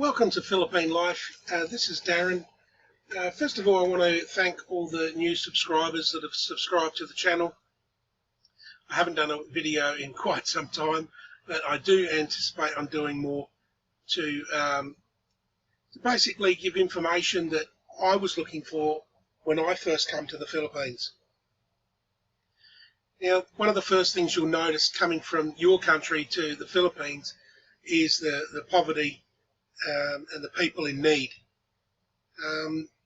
Welcome to Philippine Life. This is Darren. First of all, I want to thank all the new subscribers that have subscribed to the channel. I haven't done a video in quite some time, but I do anticipate on doing more to basically give information that I was looking for when I first came to the Philippines. Now, one of the first things you'll notice coming from your country to the Philippines is the poverty and the people in need.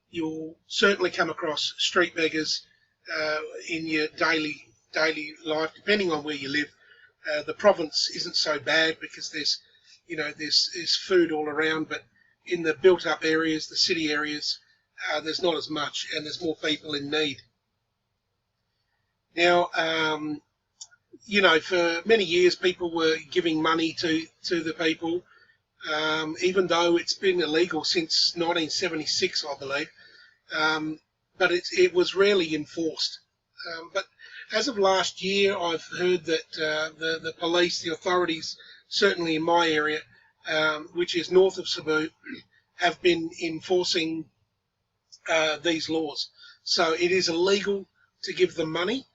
You'll certainly come across street beggars in your daily life, depending on where you live. The province isn't so bad because there's food all around, but in the built-up areas, the city areas, there's not as much, and there's more people in need. Now, for many years, people were giving money to the people. Even though it's been illegal since 1976, I believe, but it was rarely enforced. But as of last year, I've heard that the police, the authorities, certainly in my area, which is north of Cebu, have been enforcing these laws. So it is illegal to give them money.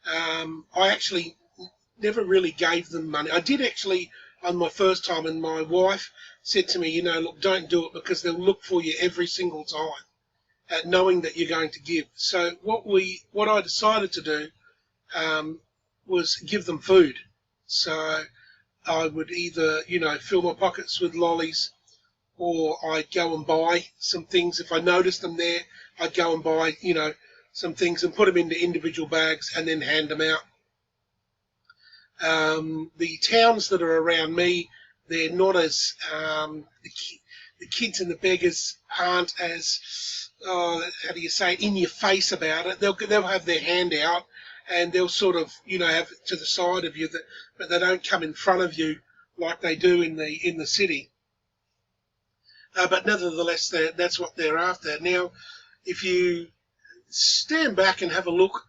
I actually never really gave them money. I did actually on my first time, and my wife said to me, look, don't do it because they'll look for you every single time, knowing that you're going to give. So what I decided to do was give them food. So I would either, fill my pockets with lollies, or I'd go and buy some things. If I noticed them there, I'd go and buy, some things and put them into individual bags and then hand them out. The towns that are around me, they're not as the kids and the beggars aren't as how do you say it, in your face about it. They'll have their hand out and they'll sort of have it to the side of you, but they don't come in front of you like they do in the city. But nevertheless, that's what they're after. Now, if you stand back and have a look,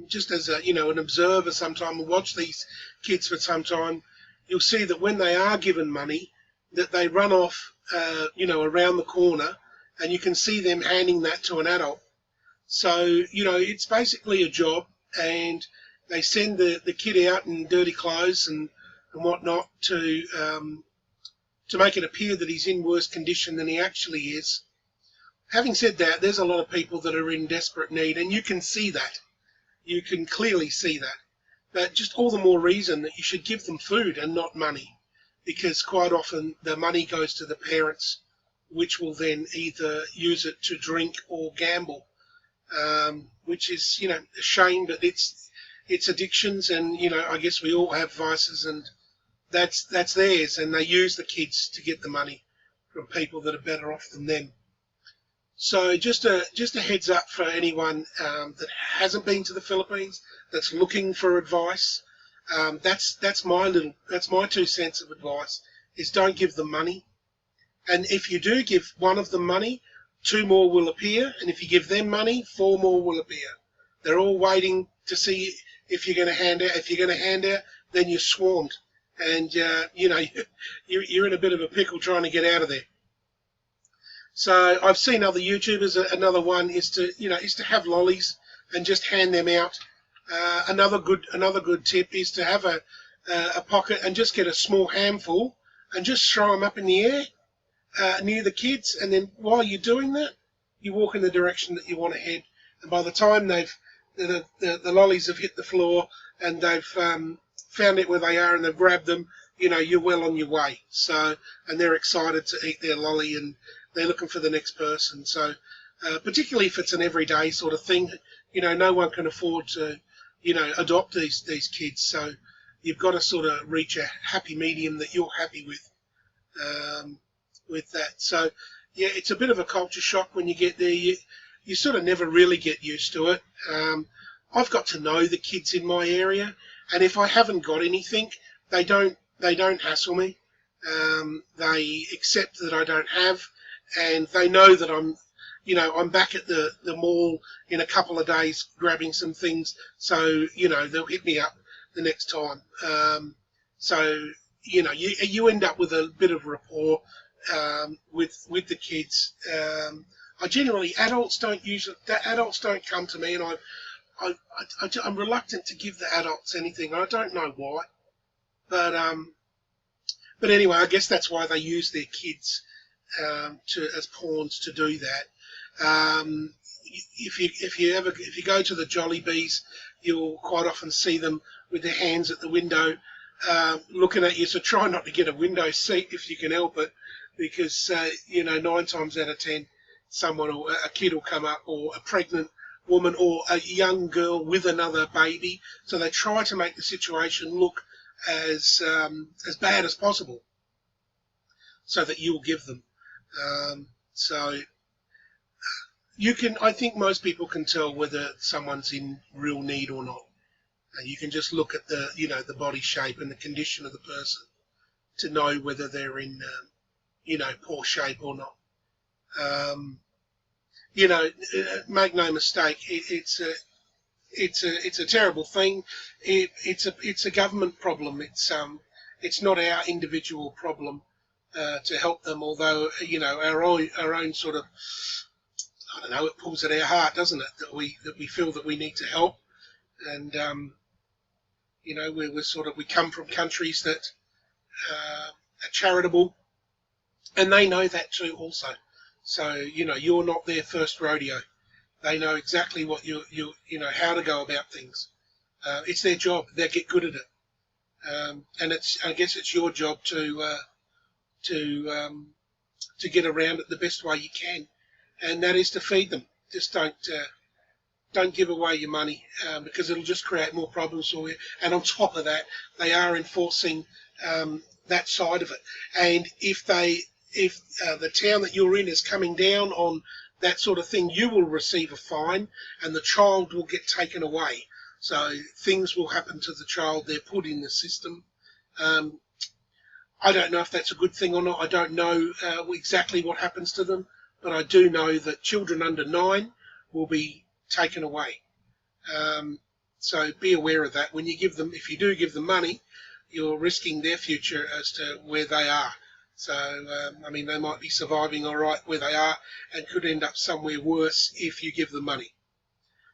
just as an observer sometime, and watch these kids for some time, you'll see that when they are given money, that they run off around the corner, and you can see them handing that to an adult. So it's basically a job, and they send the kid out in dirty clothes and whatnot to make it appear that he's in worse condition than he actually is. Having said that, there's a lot of people that are in desperate need, and you can see that. You can clearly see that. But just all the more reason that you should give them food and not money, because quite often the money goes to the parents, which will then either use it to drink or gamble, which is, a shame, but it's addictions, and, I guess we all have vices, and that's theirs, and they use the kids to get the money from people that are better off than them. So just a heads up for anyone that hasn't been to the Philippines, that's looking for advice. That's my 2 cents of advice, is don't give them money. And if you do give one of them money, 2 more will appear, and if you give them money, 4 more will appear. They're all waiting to see if you're going to hand out. If you're going to hand out, then you're swarmed, and you're in a bit of a pickle trying to get out of there. So I've seen other YouTubers. Another one is to have lollies and just hand them out. Another good tip is to have a pocket and just get a small handful and just throw them up in the air near the kids. And then while you're doing that, you walk in the direction that you want to head. And by the time the lollies have hit the floor and they've found out where they are and they've grabbed them, you're well on your way. So, and they're excited to eat their lolly, and they're looking for the next person. So particularly if it's an everyday sort of thing, no one can afford to, adopt these kids. So you've got to sort of reach a happy medium that you're happy with that. So, yeah, it's a bit of a culture shock when you get there. You sort of never really get used to it. I've got to know the kids in my area, and if I haven't got anything, they don't hassle me. They accept that I don't have, and they know that I'm back at the mall in a couple of days grabbing some things, so they'll hit me up the next time. So you end up with a bit of rapport with the kids. I generally adults don't come to me, and I'm reluctant to give the adults anything. I don't know why, but anyway, I guess that's why they use their kids as pawns to do that. If you go to the Jollibees, you'll quite often see them with their hands at the window, looking at you. So try not to get a window seat if you can help it, because 9 times out of 10, a kid will come up, or a pregnant woman, or a young girl with another baby. So they try to make the situation look as bad as possible, so that you'll give them. I think most people can tell whether someone's in real need or not. You can just look at the body shape and the condition of the person to know whether they're in poor shape or not. Make no mistake, it's a terrible thing. It's a government problem. It's not our individual problem to help them. Although our own sort of, I don't know, it pulls at our heart, doesn't it, that we feel that we need to help, and we come from countries that are charitable, and they know that too also. So you're not their first rodeo. They know exactly what how to go about things. It's their job. They get good at it, and I guess it's your job to get around it the best way you can, and that is to feed them. Just don't give away your money, because it'll just create more problems for you. And on top of that, they are enforcing that side of it. And if the town that you're in is coming down on that sort of thing, you will receive a fine, and the child will get taken away. So things will happen to the child. They're put in the system. I don't know if that's a good thing or not. I don't know exactly what happens to them, but I do know that children under 9 will be taken away. So be aware of that. When you give them, if you do give them money, you're risking their future as to where they are. So, they might be surviving all right where they are, and could end up somewhere worse if you give them money.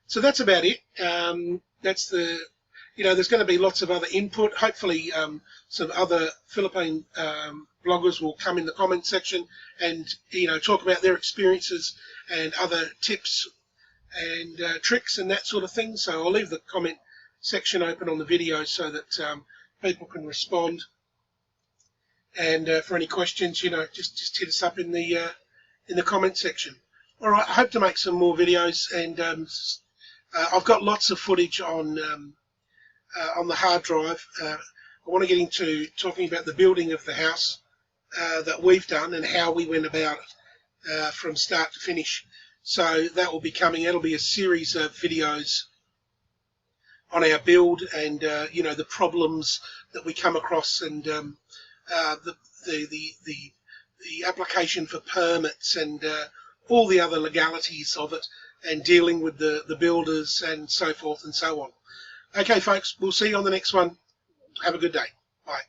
So that's about it. That's there's going to be lots of other input. Hopefully, some other Philippine bloggers will come in the comment section and talk about their experiences and other tips and tricks and that sort of thing. So I'll leave the comment section open on the video so that people can respond. And for any questions, just hit us up in the comment section. All right, I hope to make some more videos, and I've got lots of footage on the hard drive. I want to get into talking about the building of the house that we've done and how we went about it from start to finish. So that will be coming. That'll be a series of videos on our build, and the problems that we come across, and the application for permits, and all the other legalities of it, and dealing with the builders and so forth and so on. Okay, folks, we'll see you on the next one. Have a good day. Bye.